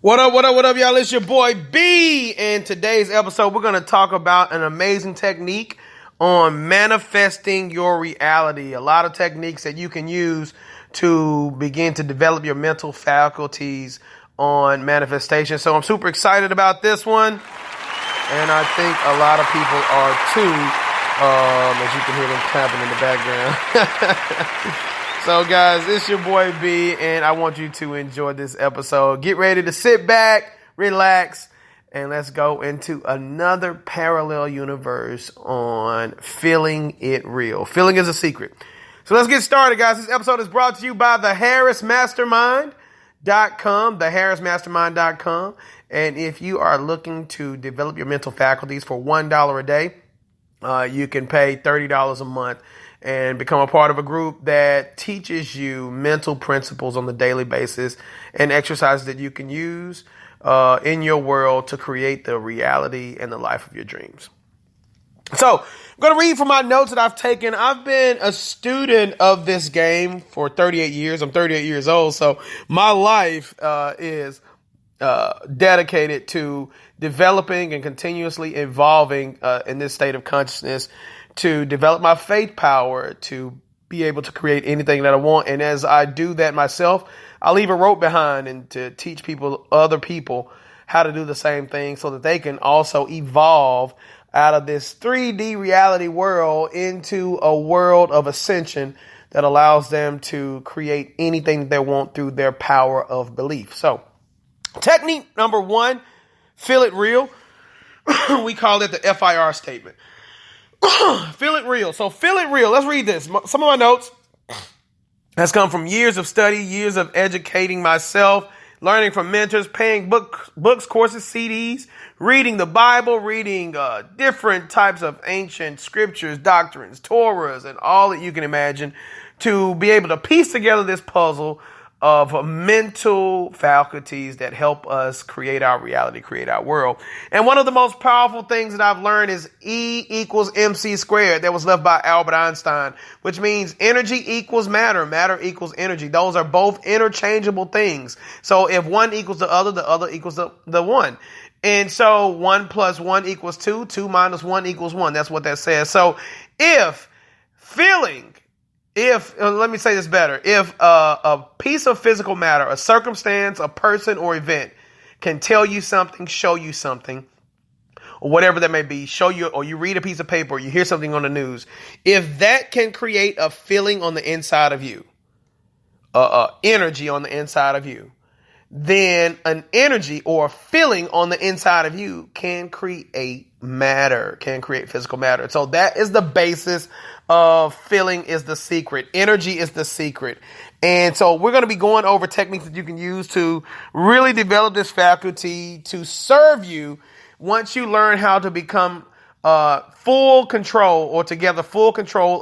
What up, what up, what up, y'all? It's your boy B. In today's episode, we're going to talk about an amazing technique on manifesting your reality. A lot of techniques that you can use to begin to develop your mental faculties on manifestation. So I'm super excited about this one. And I think a lot of people are too, as you can hear them clapping in the background. So guys, it's your boy B, and I want you to enjoy this episode. Get ready to sit back, relax, and let's go into another parallel universe on feeling it real. Feeling is a secret. So let's get started, guys. This episode is brought to you by theharrismastermind.com, theharrismastermind.com. And if you are looking to develop your mental faculties for $1 a day, you can pay $30 a month and become a part of a group that teaches you mental principles on the daily basis and exercises that you can use in your world to create the reality and the life of your dreams. So I'm going to read from my notes that I've taken. I've been a student of this game for 38 years. I'm 38 years old. So my life is dedicated to developing and continuously evolving in this state of consciousness to develop my faith power to be able to create anything that I want. And as I do that myself, I leave a rope behind and to teach other people how to do the same thing so that they can also evolve out of this 3D reality world into a world of ascension that allows them to create anything that they want through their power of belief. So technique number one, feel it real. We call it the FIR statement. Feel it real. So feel it real. Let's read this. Some of my notes has come from years of study, years of educating myself, learning from mentors, paying books, courses, CDs, reading the Bible, reading different types of ancient scriptures, doctrines, Torahs, and all that you can imagine to be able to piece together this puzzle of mental faculties that help us create our reality, create our world. And one of the most powerful things that I've learned is E equals MC squared. That was left by Albert Einstein, which means energy equals matter, matter equals energy. Those are both interchangeable things. So if one equals the other equals the one. And so 1 plus 1 equals 2, 2 minus 1 equals 1. That's what that says. So let me say this better. If a piece of physical matter, a circumstance, a person, or event can tell you something, show you something, or whatever that may be, show you, or you read a piece of paper, or you hear something on the news, if that can create a feeling on the inside of you, energy on the inside of you, then an energy or a feeling on the inside of you can create matter, can create physical matter. So that is the basis of feeling is the secret. Energy is the secret. And so we're going to be going over techniques that you can use to really develop this faculty to serve you once you learn how to become full control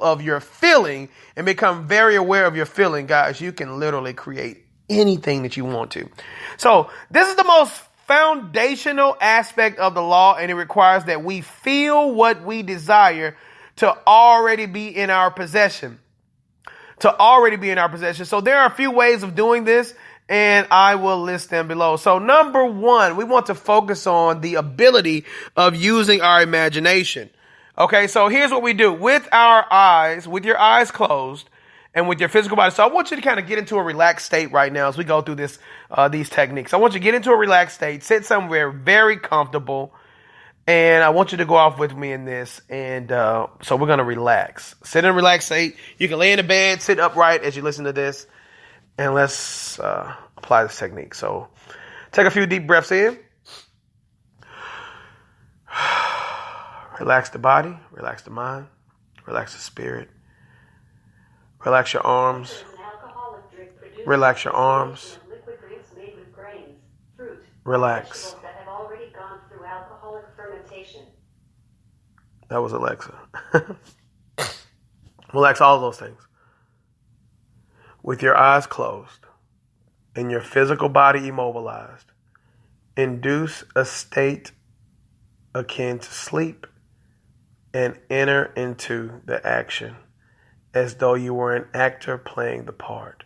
of your feeling and become very aware of your feeling. Guys, you can literally create anything that you want to. So this is the most foundational aspect of the law, and it requires that we feel what we desire to already be in our possession. So there are a few ways of doing this, and I will list them below. So number one, we want to focus on the ability of using our imagination. Okay, so here's what we do. With your eyes closed, and with your physical body. So I want you to kind of get into a relaxed state right now as we go through these techniques. I want you to get into a relaxed state, sit somewhere very comfortable, and I want you to go off with me in this. And so we're going to relax. Sit in a relaxed state. You can lay in the bed, sit upright as you listen to this, and let's apply this technique. So take a few deep breaths in. Relax the body, relax the mind, relax the spirit. Relax your arms. Relax your arms. Relax. That was Alexa. Relax all of those things. With your eyes closed and your physical body immobilized, induce a state akin to sleep and enter into the action as though you were an actor playing the part.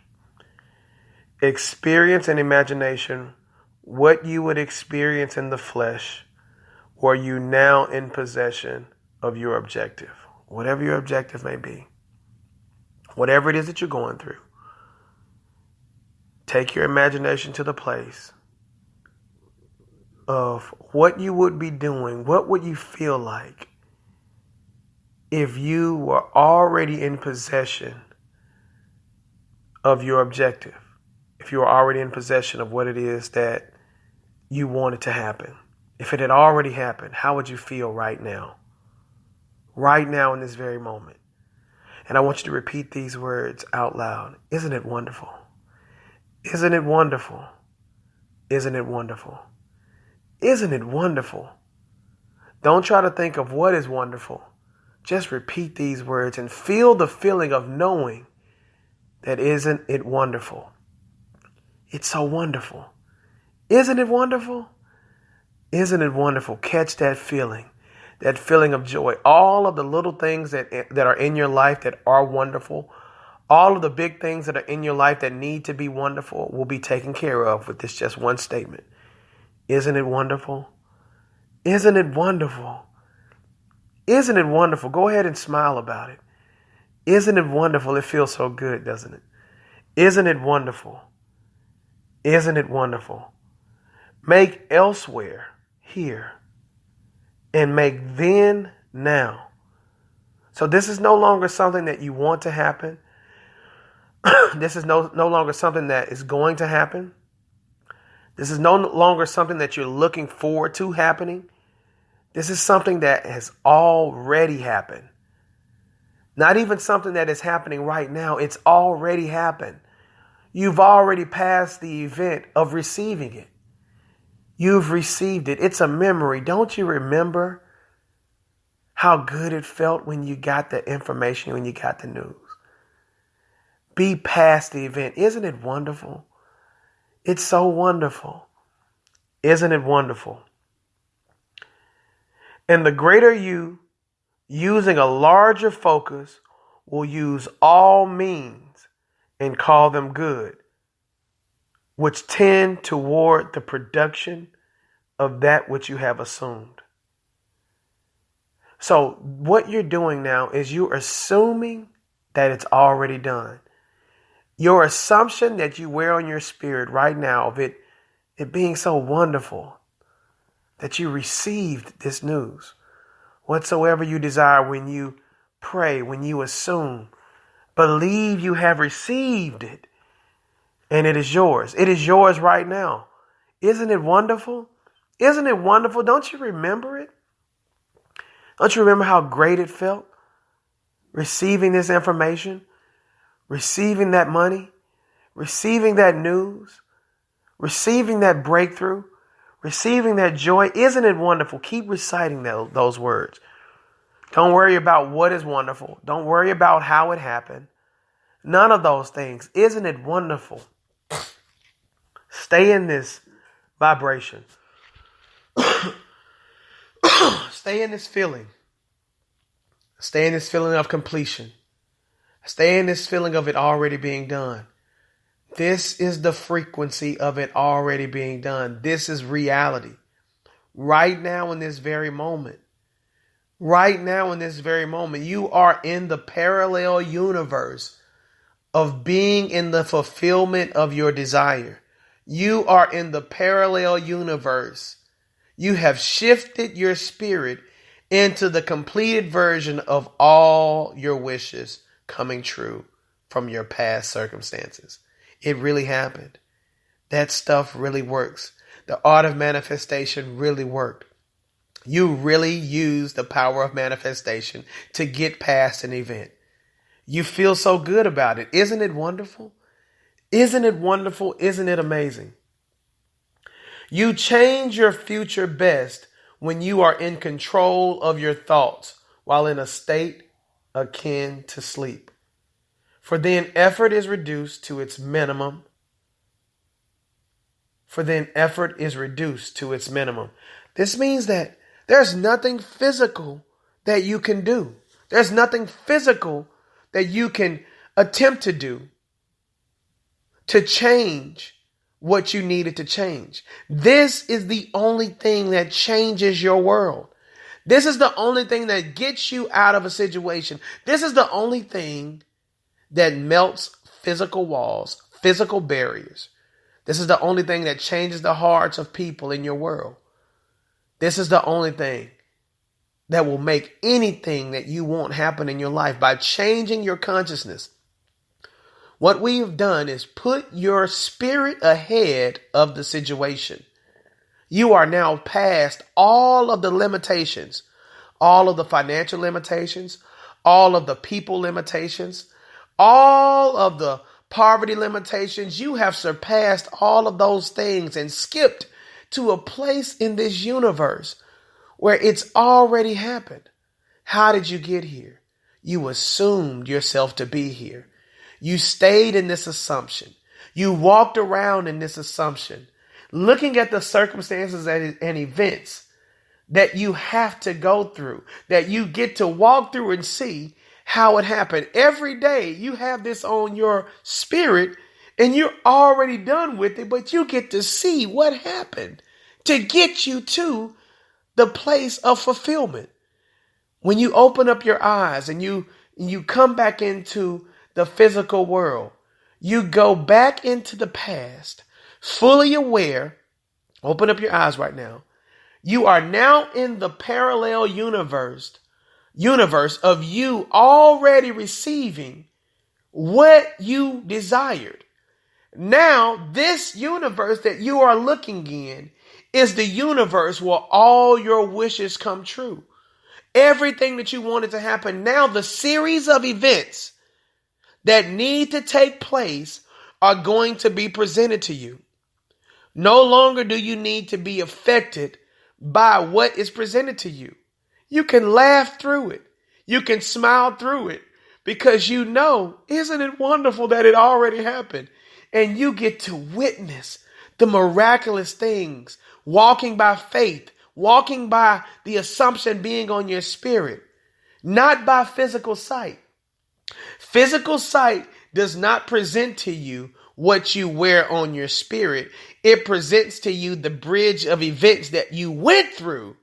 Experience and imagination what you would experience in the flesh were you now in possession of your objective, whatever your objective may be, whatever it is that you're going through. Take your imagination to the place of what you would be doing. What would you feel like if you were already in possession of your objective? If you were already in possession of what it is that you wanted to happen. If it had already happened, how would you feel right now? Right now in this very moment. And I want you to repeat these words out loud. Isn't it wonderful? Isn't it wonderful? Isn't it wonderful? Isn't it wonderful? Don't try to think of what is wonderful. Just repeat these words and feel the feeling of knowing that isn't it wonderful? It's so wonderful. Isn't it wonderful? Isn't it wonderful? Catch that feeling of joy. All of the little things that are in your life that are wonderful, all of the big things that are in your life that need to be wonderful will be taken care of with this just one statement. Isn't it wonderful? Isn't it wonderful? Isn't it wonderful? Go ahead and smile about it. Isn't it wonderful? It feels so good, doesn't it? Isn't it wonderful? Isn't it wonderful? Make elsewhere here and make then now. So this is no longer something that you want to happen. This is no longer something that is going to happen. This is no longer something that you're looking forward to happening. This is something that has already happened. Not even something that is happening right now. It's already happened. You've already passed the event of receiving it. You've received it. It's a memory. Don't you remember how good it felt when you got the information, when you got the news? Be past the event. Isn't it wonderful? It's so wonderful. Isn't it wonderful? And the greater you, using a larger focus, will use all means and call them good, which tend toward the production of that which you have assumed. So what you're doing now is you're assuming that it's already done. Your assumption that you wear on your spirit right now of it being so wonderful that you received this news. Whatsoever you desire, when you pray, when you assume, believe you have received it and it is yours. It is yours right now. Isn't it wonderful? Isn't it wonderful? Don't you remember it? Don't you remember how great it felt receiving this information? Receiving that money, receiving that news, receiving that breakthrough, receiving that joy. Isn't it wonderful? Keep reciting those words. Don't worry about what is wonderful. Don't worry about how it happened. None of those things. Isn't it wonderful? Stay in this vibration. Stay in this feeling. Stay in this feeling of completion. Stay in this feeling of it already being done. This is the frequency of it already being done. This is reality. Right now in this very moment. Right now in this very moment, you are in the parallel universe of being in the fulfillment of your desire. You are in the parallel universe. You have shifted your spirit into the completed version of all your wishes coming true from your past circumstances. It really happened. That stuff really works. The art of manifestation really worked. You really used the power of manifestation to get past an event. You feel so good about it. Isn't it wonderful? Isn't it wonderful? Isn't it amazing? You change your future best when you are in control of your thoughts while in a state akin to sleep. For then effort is reduced to its minimum. This means that there's nothing physical that you can do. There's nothing physical that you can attempt to do to change what you needed to change. This is the only thing that changes your world. This is the only thing that gets you out of a situation. This is the only thing that melts physical walls, physical barriers. This is the only thing that changes the hearts of people in your world. This is the only thing that will make anything that you want happen in your life by changing your consciousness. What we have done is put your spirit ahead of the situation. You are now past all of the limitations, all of the financial limitations, all of the people limitations, all of the poverty limitations. You have surpassed all of those things and skipped to a place in this universe where it's already happened. How did you get here? You assumed yourself to be here. You stayed in this assumption. You walked around in this assumption, looking at the circumstances and events that you have to go through, that you get to walk through and see how it happened. Every day you have this on your spirit and you're already done with it, but you get to see what happened to get you to the place of fulfillment. When you open up your eyes and you come back into the physical world, you go back into the past, fully aware. Open up your eyes right now. You are now in the parallel universe of you already receiving what you desired. Now, this universe that you are looking in is the universe where all your wishes come true. Everything that you wanted to happen. Now, the series of events that need to take place are going to be presented to you. No longer do you need to be affected by what is presented to you. You can laugh through it. You can smile through it because you know, isn't it wonderful that it already happened? And you get to witness the miraculous things, walking by faith, walking by the assumption being on your spirit, not by physical sight. Physical sight does not present to you what you wear on your spirit. It presents to you the bridge of events that you went through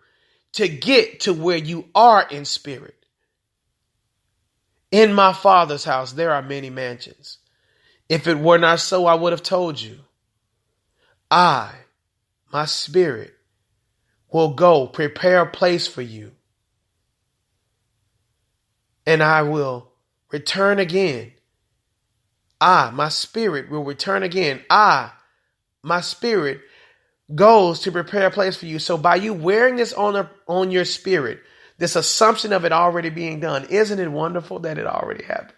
to get to where you are in spirit. In my Father's house, there are many mansions. If it were not so, I would have told you. My spirit, will go prepare a place for you. And I will return again. My spirit will return again. My spirit goes to prepare a place for you. So by you wearing this on your spirit, this assumption of it already being done, isn't it wonderful that it already happened?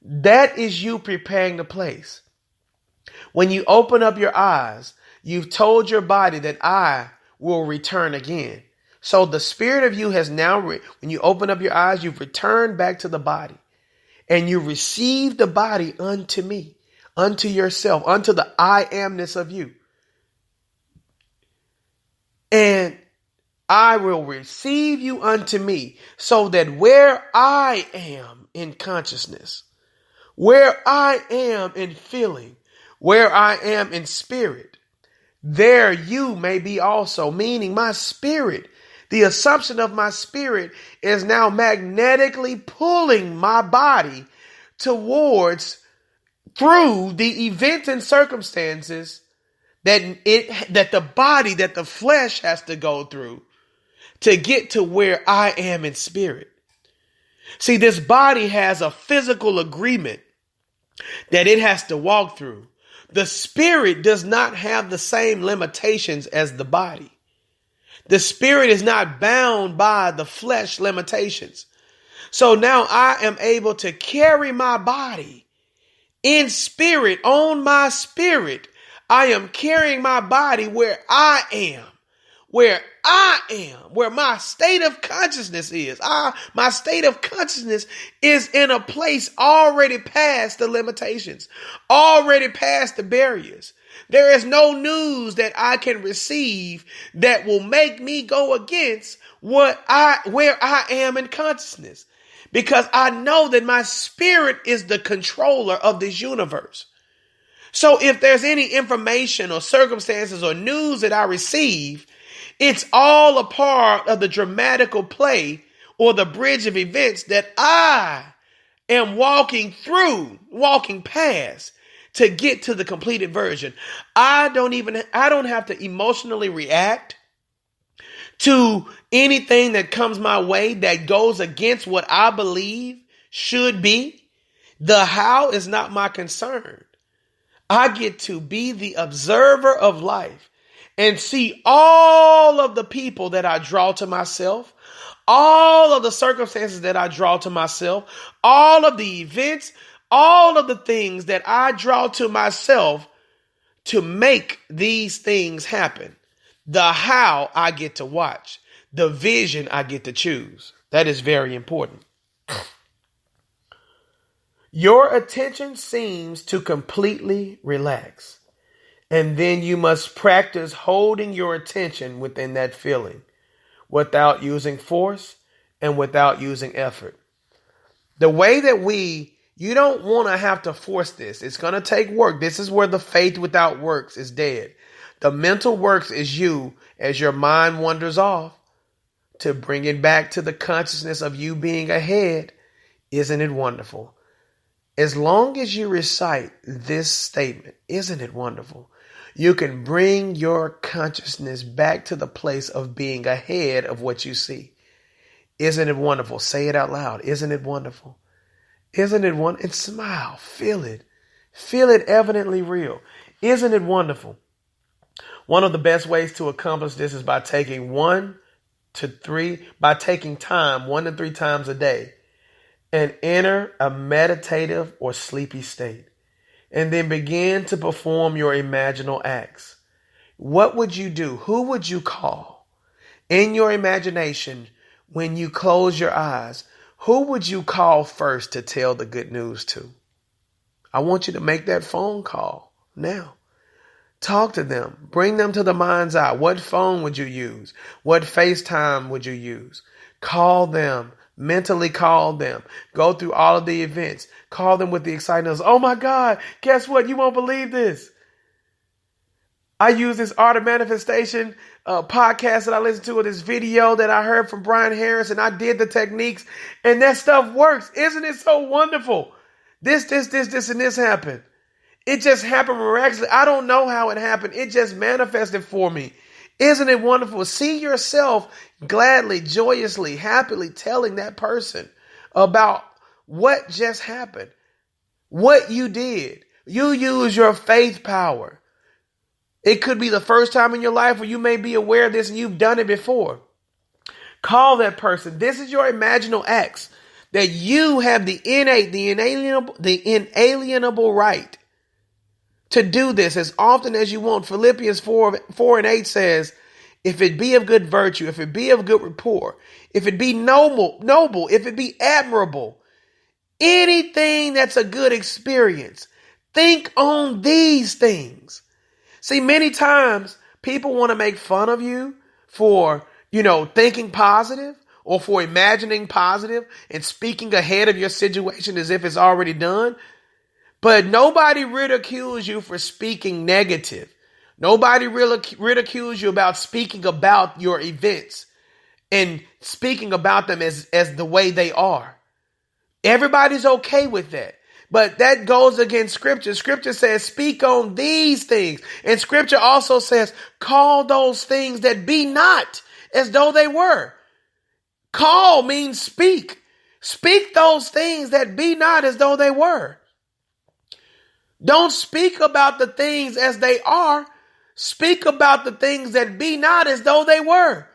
That is you preparing the place. When you open up your eyes, you've told your body that I will return again. So the spirit of you has now, when you open up your eyes, you've returned back to the body. And you receive the body unto me, unto yourself, unto the I amness of you. And I will receive you unto me, so that where I am in consciousness, where I am in feeling, where I am in spirit, there you may be also, meaning my spirit. The assumption of my spirit is now magnetically pulling my body towards, through the events and circumstances that the flesh has to go through to get to where I am in spirit. See, this body has a physical agreement that it has to walk through. The spirit does not have the same limitations as the body. The spirit is not bound by the flesh limitations. So now I am able to carry my body in spirit, on my spirit. I am carrying my body where I am, where my state of consciousness is. My state of consciousness is in a place already past the limitations, already past the barriers. There is no news that I can receive that will make me go against where I am in consciousness, because I know that my spirit is the controller of this universe. So if there's any information or circumstances or news that I receive, it's all a part of the dramatical play or the bridge of events that I am walking past to get to the completed version. I don't have to emotionally react to anything that comes my way that goes against what I believe should be. The how is not my concern. I get to be the observer of life and see all of the people that I draw to myself, all of the circumstances that I draw to myself, all of the events, all of the things that I draw to myself to make these things happen. The how I get to watch, the vision I get to choose. That is very important. Your attention seems to completely relax, and then you must practice holding your attention within that feeling without using force and without using effort. The way that you don't want to have to force this. It's going to take work. This is where the faith without works is dead. The mental works is you, as your mind wanders off, to bring it back to the consciousness of you being ahead. Isn't it wonderful? As long as you recite this statement, isn't it wonderful? You can bring your consciousness back to the place of being ahead of what you see. Isn't it wonderful? Say it out loud. Isn't it wonderful? Isn't it wonderful? And smile. Feel it. Feel it evidently real. Isn't it wonderful? One of the best ways to accomplish this is by taking time 1 to 3 times a day and enter a meditative or sleepy state, and then begin to perform your imaginal acts. What would you do? Who would you call? In your imagination, when you close your eyes, who would you call first to tell the good news to? I want you to make that phone call now. Talk to them. Bring them to the mind's eye. What phone would you use? What FaceTime would you use? Call them. Mentally call them. Go through all of the events. Call them with the excitement. Oh my God, guess what? You won't believe this. I use this Art of Manifestation podcast that I listened to, or this video that I heard from Brian Harris, and I did the techniques, and that stuff works. Isn't it so wonderful? This, and this happened. It just happened miraculously. I don't know how it happened. It just manifested for me. Isn't it wonderful? See yourself gladly, joyously, happily telling that person about what just happened, what you did. You use your faith power. It could be the first time in your life where you may be aware of this and you've done it before. Call that person. This is your imaginal acts that you have the inalienable right to do this as often as you want. Philippians 4:8 says, if it be of good virtue, if it be of good rapport, if it be noble, if it be admirable, anything that's a good experience, think on these things. See, many times people want to make fun of you for, thinking positive or for imagining positive and speaking ahead of your situation as if it's already done. But nobody ridicules you for speaking negative. Nobody ridicules you about speaking about your events and speaking about them as the way they are. Everybody's okay with that. But that goes against Scripture. Scripture says, speak on these things. And Scripture also says, call those things that be not as though they were. Call means speak. Speak those things that be not as though they were. Don't speak about the things as they are. Speak about the things that be not as though they were.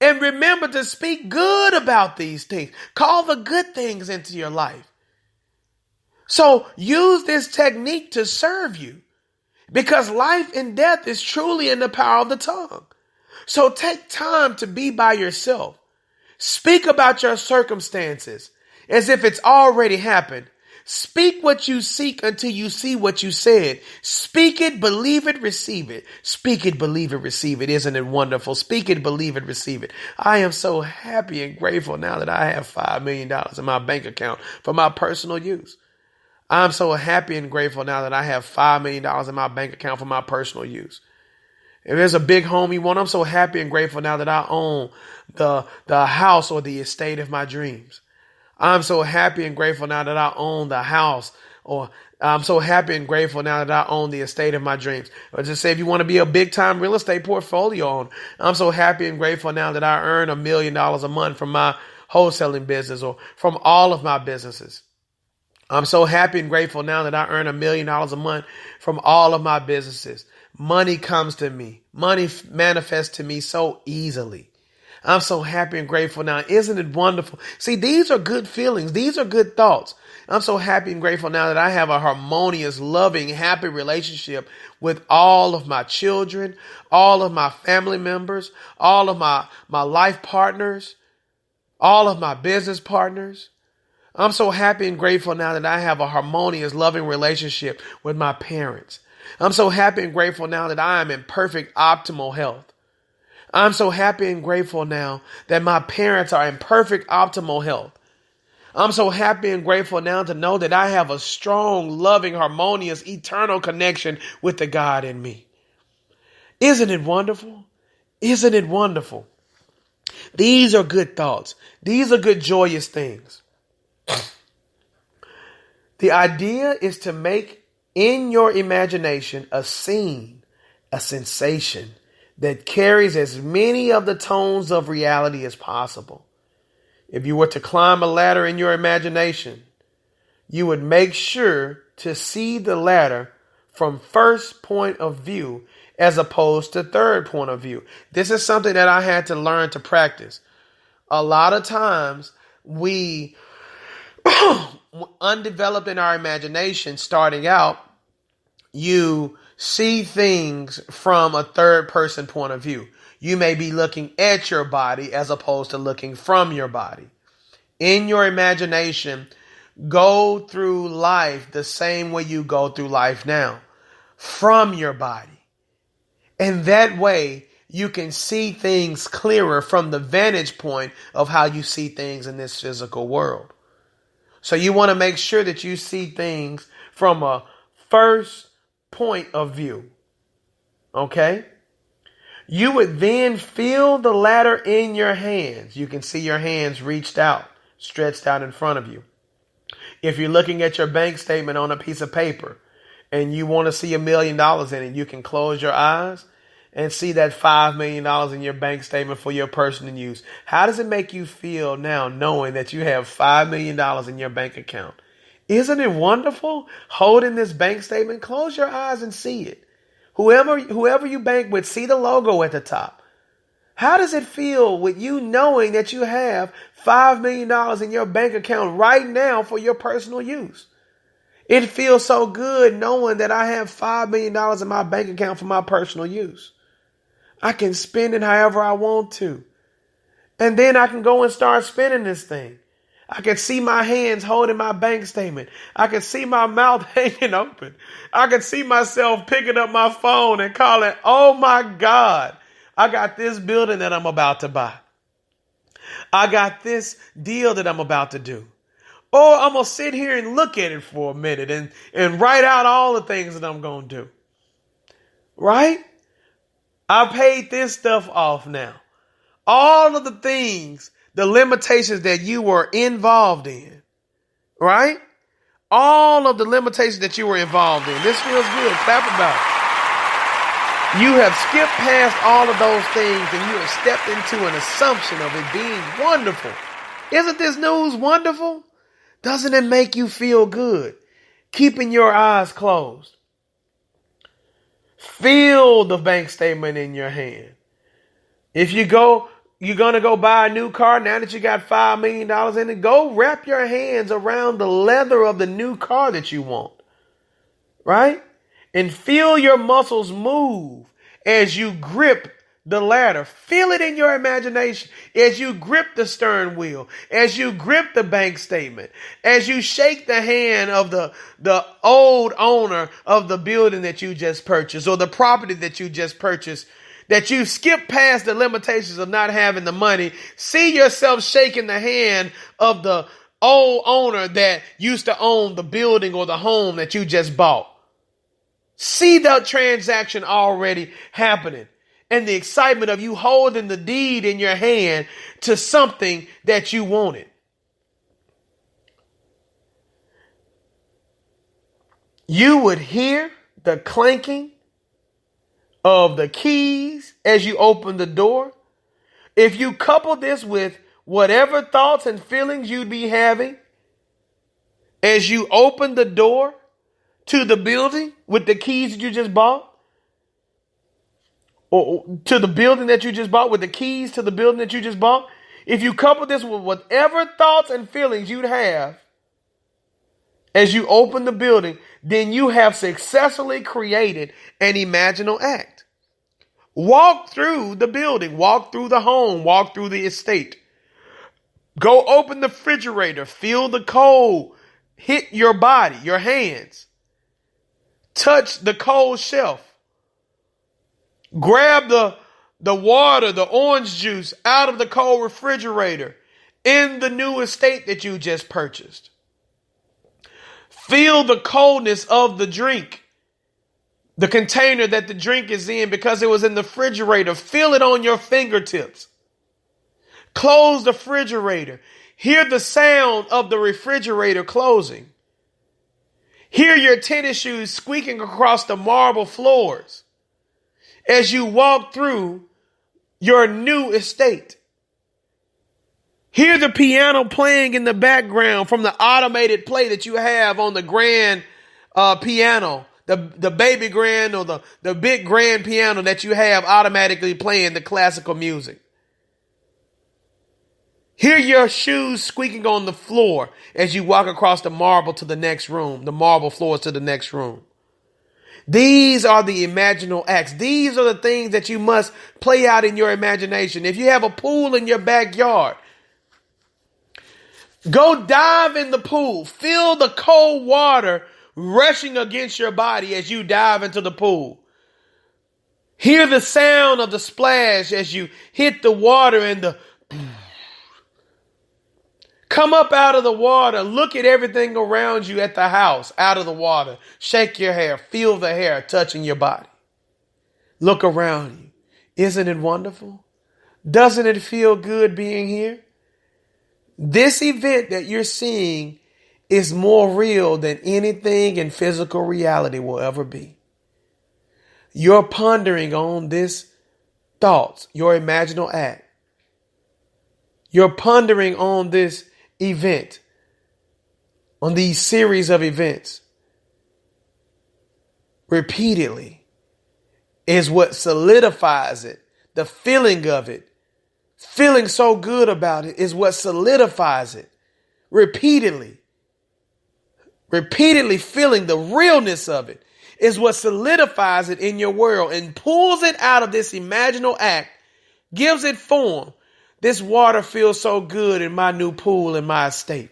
And remember to speak good about these things. Call the good things into your life. So use this technique to serve you, because life and death is truly in the power of the tongue. So take time to be by yourself. Speak about your circumstances as if it's already happened. Speak what you seek until you see what you said. Speak it, believe it, receive it. Speak it, believe it, receive it. Isn't it wonderful? Speak it, believe it, receive it. I am so happy and grateful now that I have $5 million in my bank account for my personal use. I'm so happy and grateful now that I have $5 million in my bank account for my personal use. If there's a big home you want, I'm so happy and grateful now that I own the house or the estate of my dreams. I'm so happy and grateful now that I own the house, or I'm so happy and grateful now that I own the estate of my dreams. Or just say if you want to be a big time real estate portfolio owner, I'm so happy and grateful now that I earn $1 million a month from my wholesaling business or from all of my businesses. I'm so happy and grateful now that I earn $1 million a month from all of my businesses. Money comes to me. Money manifests to me so easily. I'm so happy and grateful now. Isn't it wonderful? See, these are good feelings. These are good thoughts. I'm so happy and grateful now that I have a harmonious, loving, happy relationship with all of my children, all of my family members, all of my life partners, all of my business partners. I'm so happy and grateful now that I have a harmonious, loving relationship with my parents. I'm so happy and grateful now that I am in perfect, optimal health. I'm so happy and grateful now that my parents are in perfect, optimal health. I'm so happy and grateful now to know that I have a strong, loving, harmonious, eternal connection with the God in me. Isn't it wonderful? Isn't it wonderful? These are good thoughts. These are good, joyous things. The idea is to make in your imagination a scene, a sensation that carries as many of the tones of reality as possible. If you were to climb a ladder in your imagination, you would make sure to see the ladder from first point of view as opposed to third point of view. This is something that I had to learn to practice. A lot of times we undeveloped in our imagination starting out, you see things from a third person point of view. You may be looking at your body as opposed to looking from your body. In your imagination, go through life the same way you go through life now, from your body. And that way you can see things clearer from the vantage point of how you see things in this physical world. So you want to make sure that you see things from a first point of view. Okay? You would then feel the ladder in your hands. You can see your hands reached out, stretched out in front of you. If you're looking at your bank statement on a piece of paper and you want to see $1 million in it, you can close your eyes and see that $5 million in your bank statement for your personal use. How does it make you feel now knowing that you have $5 million in your bank account? Isn't it wonderful? Holding this bank statement, close your eyes and see it. Whoever you bank with, see the logo at the top. How does it feel with you knowing that you have $5 million in your bank account right now for your personal use? It feels so good knowing that I have $5 million in my bank account for my personal use. I can spend it however I want to. And then I can go and start spending this thing. I can see my hands holding my bank statement. I can see my mouth hanging open. I can see myself picking up my phone and calling, oh my God, I got this building that I'm about to buy. I got this deal that I'm about to do. Or I'm going to sit here and look at it for a minute and write out all the things that I'm going to do. Right? I paid this stuff off now. All of the things, the limitations that you were involved in, right? All of the limitations that you were involved in. This feels good. Clap about it. You have skipped past all of those things and you have stepped into an assumption of it being wonderful. Isn't this news wonderful? Doesn't it make you feel good? Keeping your eyes closed. Feel the bank statement in your hand. If you're going to go buy a new car now that you got $5 million in it, go wrap your hands around the leather of the new car that you want. Right? And feel your muscles move as you grip the ladder. Feel it in your imagination as you grip the steering wheel, as you grip the bank statement, as you shake the hand of the old owner of the building that you just purchased or the property that you just purchased, that you skip past the limitations of not having the money. See yourself shaking the hand of the old owner that used to own the building or the home that you just bought. See the transaction already happening and the excitement of you holding the deed in your hand to something that you wanted. You would hear the clanking of the keys as you open the door. If you couple this with whatever thoughts and feelings you'd be having as you open the door to the building with the keys that you just bought, or to the building that you just bought with the keys to the building that you just bought, if you couple this with whatever thoughts and feelings you'd have as you open the building, then you have successfully created an imaginal act. Walk through the building, walk through the home, walk through the estate. Go open the refrigerator, feel the cold hit your body, your hands. Touch the cold shelf. Grab the water, the orange juice out of the cold refrigerator in the new estate that you just purchased. Feel the coldness of the drink, the container that the drink is in because it was in the refrigerator. Feel it on your fingertips. Close the refrigerator. Hear the sound of the refrigerator closing. Hear your tennis shoes squeaking across the marble floors as you walk through your new estate. Hear the piano playing in the background from the automated play that you have on the grand piano, the baby grand or the big grand piano that you have automatically playing the classical music. Hear your shoes squeaking on the floor as you walk across the marble to the next room, the marble floors to the next room. These are the imaginal acts. These are the things that you must play out in your imagination. If you have a pool in your backyard, go dive in the pool. Feel the cold water rushing against your body as you dive into the pool. Hear the sound of the splash as you hit the water and the come up out of the water. Look at everything around you at the house, out of the water. Shake your hair. Feel the hair touching your body. Look around you. Isn't it wonderful? Doesn't it feel good being here? This event that you're seeing is more real than anything in physical reality will ever be. You're pondering on this thoughts, your imaginal act. You're pondering on this event, on these series of events repeatedly is what solidifies it. The feeling of it, feeling so good about it is what solidifies it. Repeatedly feeling the realness of it is what solidifies it in your world and pulls it out of this imaginal act, gives it form. This water feels so good in my new pool in my estate.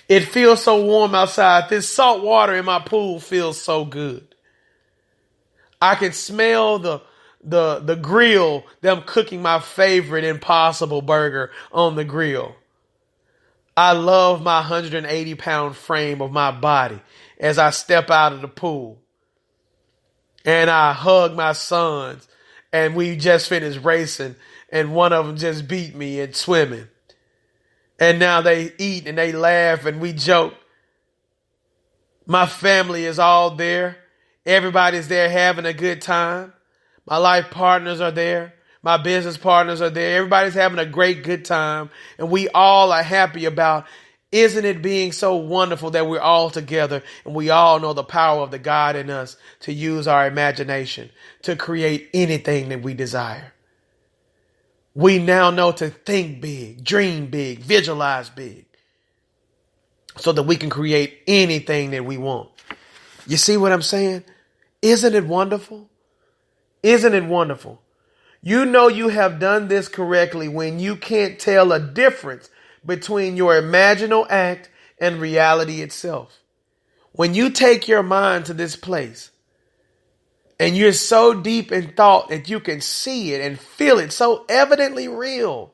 It feels so warm outside. This salt water in my pool feels so good. I can smell the grill, them cooking my favorite Impossible burger on the grill. I love my 180-pound frame of my body as I step out of the pool. And I hug my sons and we just finished racing. And one of them just beat me in swimming. And now they eat and they laugh and we joke. My family is all there. Everybody's there having a good time. My life partners are there. My business partners are there. Everybody's having a great good time. And we all are happy about, isn't it being so wonderful that we're all together and we all know the power of the God in us to use our imagination to create anything that we desire. We now know to think big, dream big, visualize big so that we can create anything that we want. You see what I'm saying? Isn't it wonderful? Isn't it wonderful? You know you have done this correctly when you can't tell a difference between your imaginal act and reality itself. When you take your mind to this place, and you're so deep in thought that you can see it and feel it so evidently real.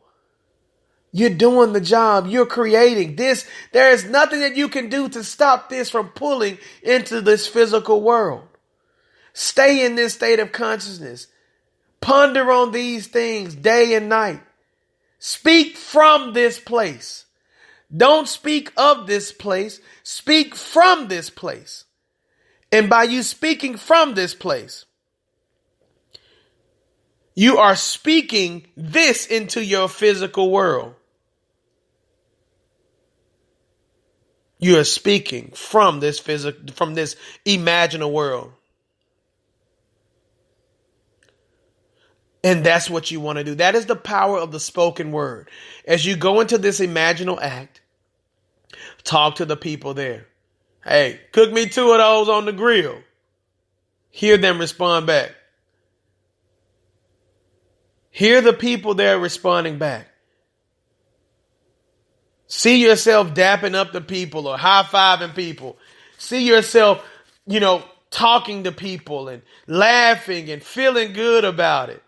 You're doing the job. You're creating this. There is nothing that you can do to stop this from pulling into this physical world. Stay in this state of consciousness. Ponder on these things day and night. Speak from this place. Don't speak of this place. Speak from this place. And by you speaking from this place, you are speaking this into your physical world. You are speaking from this imaginal world. And that's what you want to do. That is the power of the spoken word. As you go into this imaginal act, talk to the people there. Hey, cook me 2 of those on the grill. Hear them respond back. Hear the people there responding back. See yourself dapping up the people or high-fiving people. See yourself, talking to people and laughing and feeling good about it.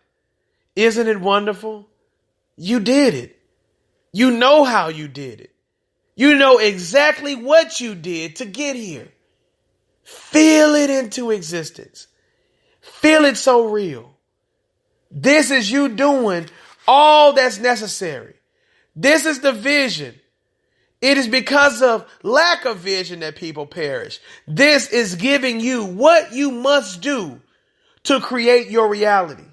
Isn't it wonderful? You did it. You know how you did it. You know exactly what you did to get here. Feel it into existence. Feel it so real. This is you doing all that's necessary. This is the vision. It is because of lack of vision that people perish. This is giving you what you must do to create your reality.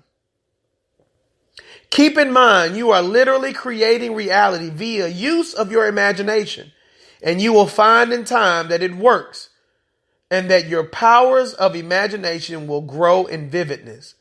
Keep in mind, you are literally creating reality via use of your imagination, and you will find in time that it works and that your powers of imagination will grow in vividness.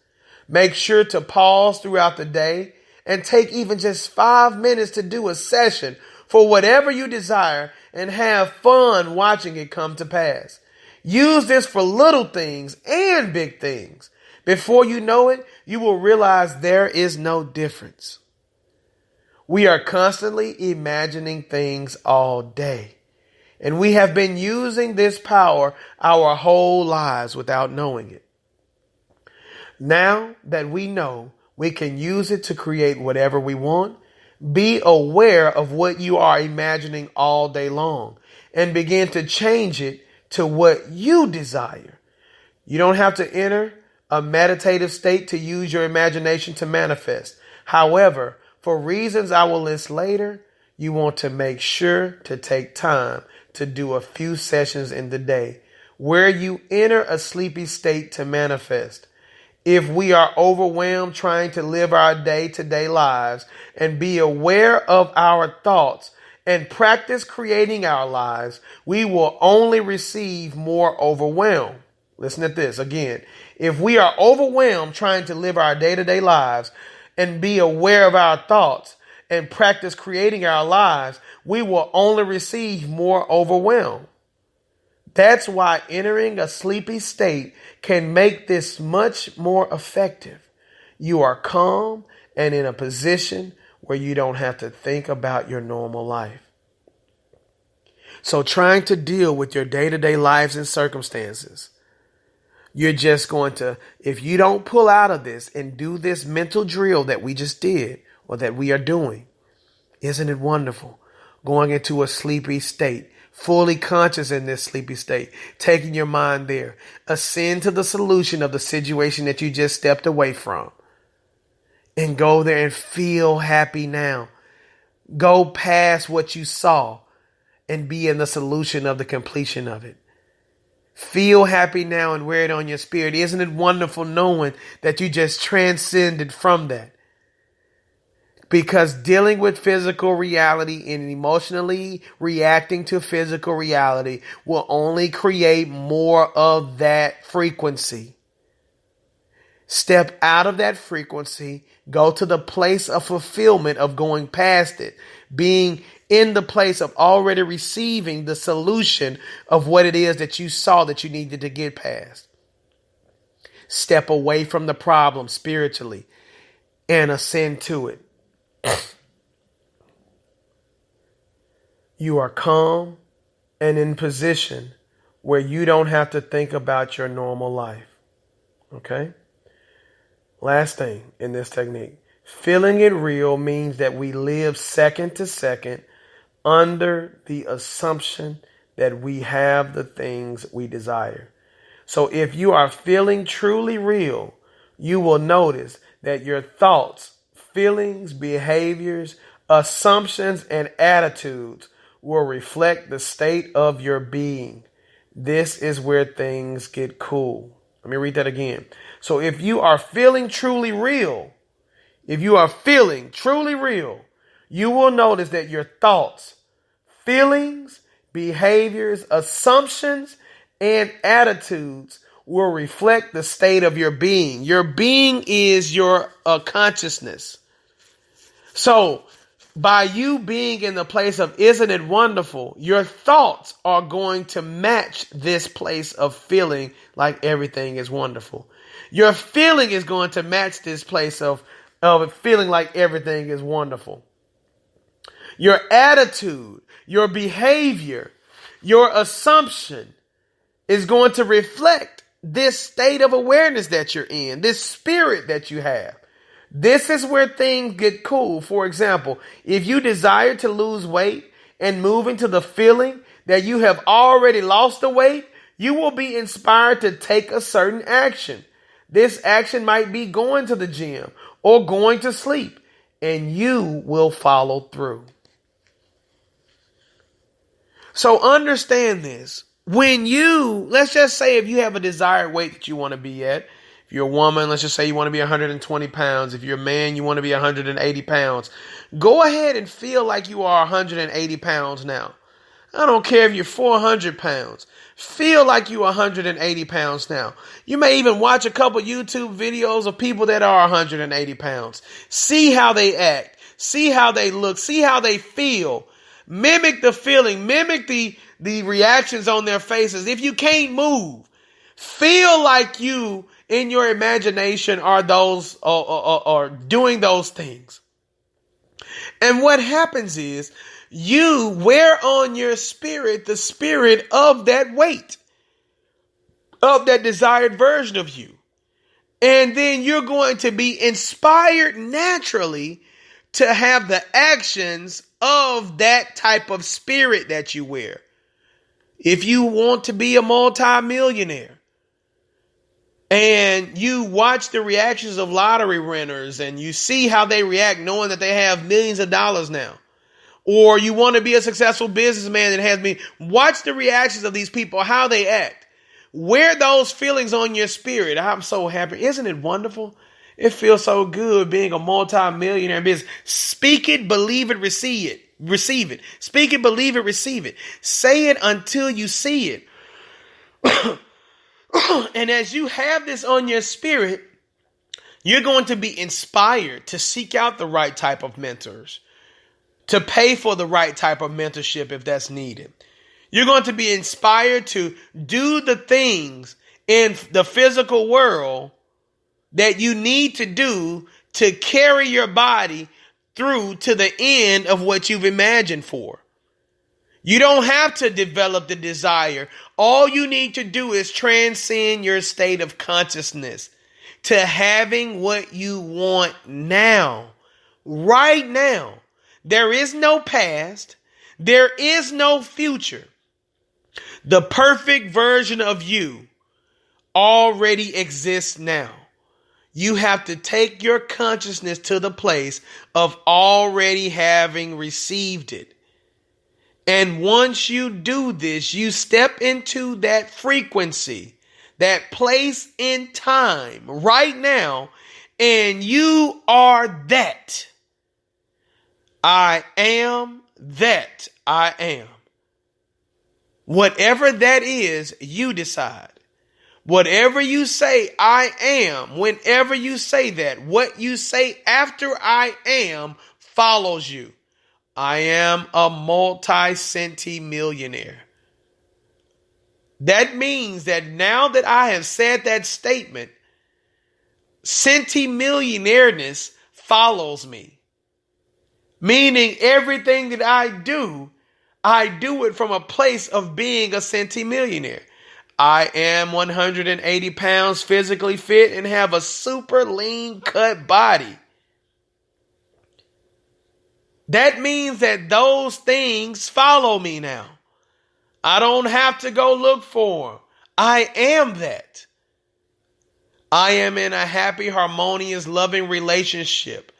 Make sure to pause throughout the day and take even just 5 minutes to do a session for whatever you desire and have fun watching it come to pass. Use this for little things and big things. Before you know it, you will realize there is no difference. We are constantly imagining things all day, and we have been using this power our whole lives without knowing it. Now that we know we can use it to create whatever we want, be aware of what you are imagining all day long and begin to change it to what you desire. You don't have to enter a meditative state to use your imagination to manifest. However, for reasons I will list later, you want to make sure to take time to do a few sessions in the day where you enter a sleepy state to manifest. If we are overwhelmed trying to live our day-to-day lives and be aware of our thoughts and practice creating our lives, we will only receive more overwhelm. Listen to this again. If we are overwhelmed trying to live our day-to-day lives and be aware of our thoughts and practice creating our lives, we will only receive more overwhelm. That's why entering a sleepy state can make this much more effective. You are calm and in a position where you don't have to think about your normal life. So trying to deal with your day-to-day lives and circumstances, you're just going to, if you don't pull out of this and do this mental drill that we just did or that we are doing, isn't it wonderful? Going into a sleepy state, fully conscious in this sleepy state, taking your mind there, ascend to the solution of the situation that you just stepped away from and go there and feel happy now. Go past what you saw and be in the solution of the completion of it. Feel happy now and wear it on your spirit. Isn't it wonderful knowing that you just transcended from that? Because dealing with physical reality and emotionally reacting to physical reality will only create more of that frequency. Step out of that frequency, go to the place of fulfillment of going past it, being in the place of already receiving the solution of what it is that you saw that you needed to get past. Step away from the problem spiritually and ascend to it. You are calm and in position where you don't have to think about your normal life. Okay? Last thing in this technique, Feeling it real means that we live second to second under the assumption that we have the things we desire. So if you are feeling truly real, you will notice that your thoughts, feelings, behaviors, assumptions, and attitudes will reflect the state of your being. This is where things get cool. Let me read that again. So if you are feeling truly real, you will notice that your thoughts, feelings, behaviors, assumptions, and attitudes will reflect the state of your being. Your being is your consciousness. So by you being in the place of isn't it wonderful, your thoughts are going to match this place of feeling like everything is wonderful. Your feeling is going to match this place of feeling like everything is wonderful. Your attitude, your behavior, your assumption is going to reflect this state of awareness that you're in, this spirit that you have. This is where things get cool. For example, if you desire to lose weight and move into the feeling that you have already lost the weight, you will be inspired to take a certain action. This action might be going to the gym or going to sleep, and you will follow through. So understand this. Let's just say if you have a desired weight that you want to be at, if you're a woman, let's just say you want to be 120 pounds. If you're a man, you want to be 180 pounds. Go ahead and feel like you are 180 pounds now. I don't care if you're 400 pounds. Feel like you're 180 pounds now. You may even watch a couple YouTube videos of people that are 180 pounds. See how they act. See how they look. See how they feel. Mimic the feeling. Mimic the reactions on their faces. If you can't move, feel like you in your imagination are those or doing those things. And what happens is you wear on your spirit the spirit of that weight, of that desired version of you. And then you're going to be inspired naturally to have the actions of that type of spirit that you wear. If you want to be a multi-millionaire, and you watch the reactions of lottery winners and you see how they react knowing that they have millions of dollars now. Or you want to be a successful businessman that has me. Watch the reactions of these people, how they act. Wear those feelings on your spirit. I'm so happy. Isn't it wonderful? It feels so good being a multi-millionaire in business. Speak it, believe it, receive it. Receive it. Speak it, believe it, receive it. Say it until you see it. And as you have this on your spirit, you're going to be inspired to seek out the right type of mentors, to pay for the right type of mentorship if that's needed. You're going to be inspired to do the things in the physical world that you need to do to carry your body through to the end of what you've imagined for. You don't have to develop the desire. All you need to do is transcend your state of consciousness to having what you want now, right now. There is no past. There is no future. The perfect version of you already exists now. You have to take your consciousness to the place of already having received it. And once you do this, you step into that frequency, that place in time right now, and you are that. I am that I am. Whatever that is, you decide. Whatever you say, I am, whenever you say that, what you say after I am follows you. I am a multi-centimillionaire. That means that now that I have said that statement, centimillionaireness follows me. Meaning everything that I do it from a place of being a centimillionaire. I am 180 pounds physically fit and have a super lean cut body. That means that those things follow me now. I don't have to go look for them. I am that. I am in a happy, harmonious, loving relationship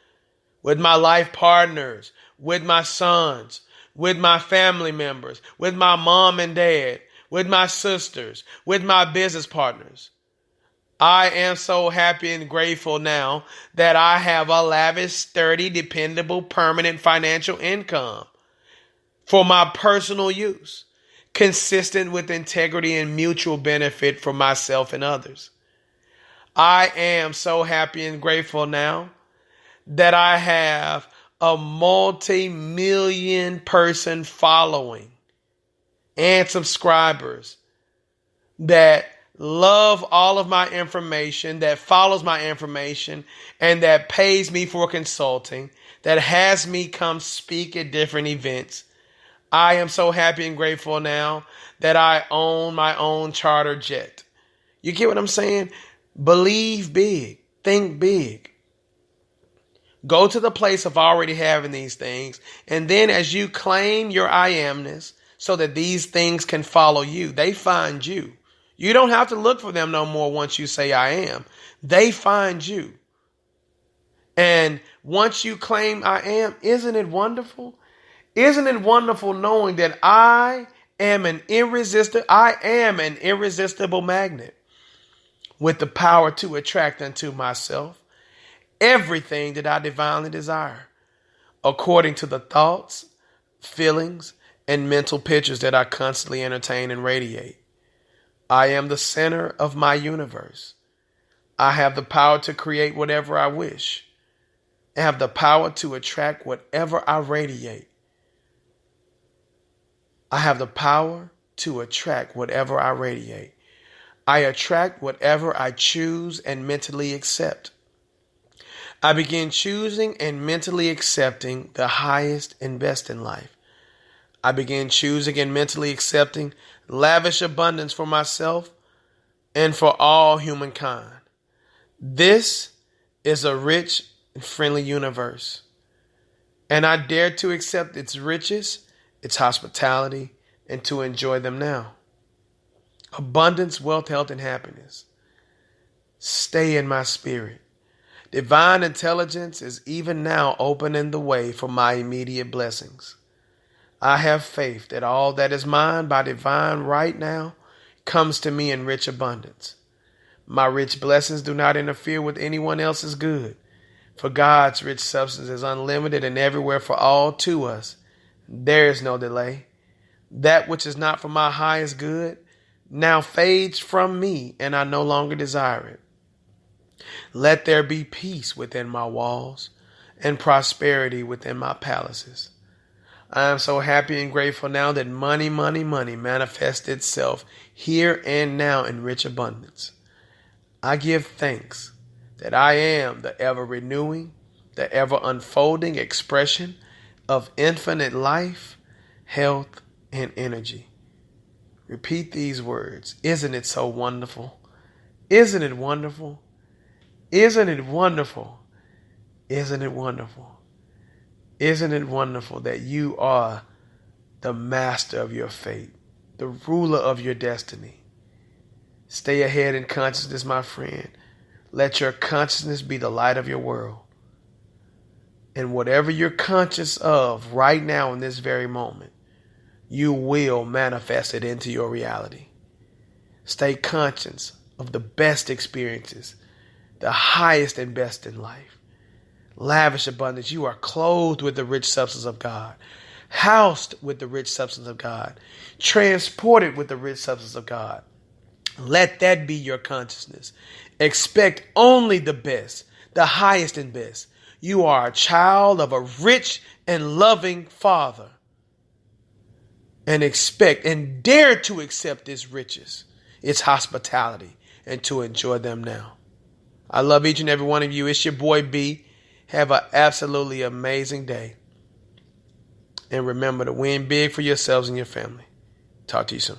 with my life partners, with my sons, with my family members, with my mom and dad, with my sisters, with my business partners. I am so happy and grateful now that I have a lavish, sturdy, dependable, permanent financial income for my personal use, consistent with integrity and mutual benefit for myself and others. I am so happy and grateful now that I have a multi-million person following and subscribers that love all of my information, that follows my information, and that pays me for consulting, that has me come speak at different events. I am so happy and grateful now that I own my own charter jet. You get what I'm saying? Believe big. Think big. Go to the place of already having these things. And then as you claim your I amness so that these things can follow you, they find you. You don't have to look for them no more once you say I am. They find you. And once you claim I am, isn't it wonderful? Isn't it wonderful knowing that I am an irresistible magnet with the power to attract unto myself everything that I divinely desire, according to the thoughts, feelings, and mental pictures that I constantly entertain and radiate. I am the center of my universe. I have the power to create whatever I wish. I have the power to attract whatever I radiate. I have the power to attract whatever I radiate. I attract whatever I choose and mentally accept. I begin choosing and mentally accepting the highest and best in life. I begin choosing and mentally accepting lavish abundance for myself and for all humankind. This is a rich and friendly universe, and I dare to accept its riches, its hospitality, and to enjoy them now. Abundance, wealth, health, and happiness stay in my spirit. Divine intelligence is even now opening the way for my immediate blessings. I have faith that all that is mine by divine right now comes to me in rich abundance. My rich blessings do not interfere with anyone else's good, for God's rich substance is unlimited and everywhere for all to us. There is no delay. That which is not for my highest good now fades from me, and I no longer desire it. Let there be peace within my walls and prosperity within my palaces. I am so happy and grateful now that money manifests itself here and now in rich abundance. I give thanks that I am the ever renewing, the ever unfolding expression of infinite life, health, and energy. Repeat these words. Isn't it so wonderful? Isn't it wonderful? Isn't it wonderful? Isn't it wonderful? Isn't it wonderful that you are the master of your fate, the ruler of your destiny? Stay ahead in consciousness, my friend. Let your consciousness be the light of your world. And whatever you're conscious of right now in this very moment, you will manifest it into your reality. Stay conscious of the best experiences, the highest and best in life. Lavish abundance. You are clothed with the rich substance of God, housed with the rich substance of God, transported with the rich substance of God. Let that be your consciousness. Expect only the best, the highest and best. You are a child of a rich and loving Father. And expect and dare to accept its riches, its hospitality, and to enjoy them now. I love each and every one of you. It's your boy B. Have an absolutely amazing day. And remember to win big for yourselves and your family. Talk to you soon.